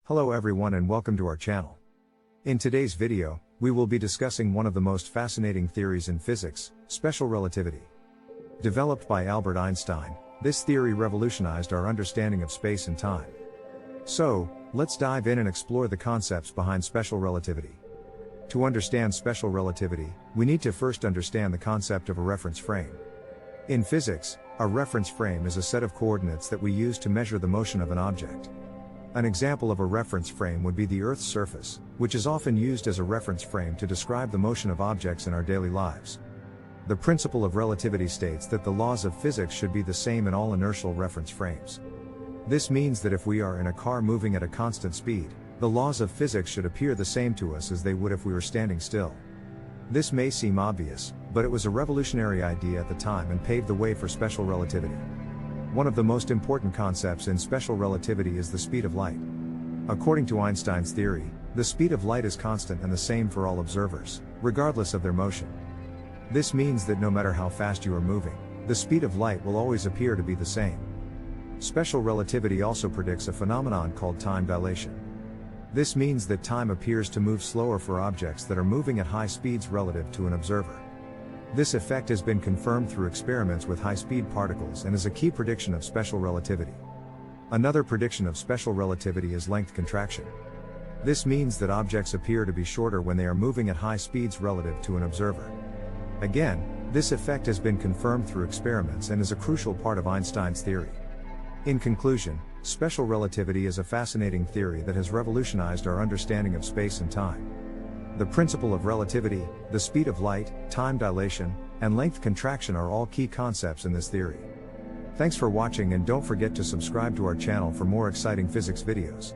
Hello everyone and welcome to our channel. In today's video, we will be discussing one of the most fascinating theories in physics, special relativity. Developed by Albert Einstein, this theory revolutionized our understanding of space and time. So, let's dive in and explore the concepts behind special relativity. To understand special relativity, we need to first understand the concept of a reference frame. In physics, a reference frame is a set of coordinates that we use to measure the motion of an object. An example of a reference frame would be the Earth's surface, which is often used as a reference frame to describe the motion of objects in our daily lives. The principle of relativity states that the laws of physics should be the same in all inertial reference frames. This means that if we are in a car moving at a constant speed, the laws of physics should appear the same to us as they would if we were standing still. This may seem obvious, but it was a revolutionary idea at the time and paved the way for special relativity. One of the most important concepts in special relativity is the speed of light. According to Einstein's theory, the speed of light is constant and the same for all observers, regardless of their motion. This means that no matter how fast you are moving, the speed of light will always appear to be the same. Special relativity also predicts a phenomenon called time dilation. This means that time appears to move slower for objects that are moving at high speeds relative to an observer. This effect has been confirmed through experiments with high-speed particles and is a key prediction of special relativity. Another prediction of special relativity is length contraction. This means that objects appear to be shorter when they are moving at high speeds relative to an observer. Again, this effect has been confirmed through experiments and is a crucial part of Einstein's theory. In conclusion, special relativity is a fascinating theory that has revolutionized our understanding of space and time. The principle of relativity, the speed of light, time dilation, and length contraction are all key concepts in this theory. Thanks for watching and don't forget to subscribe to our channel for more exciting physics videos.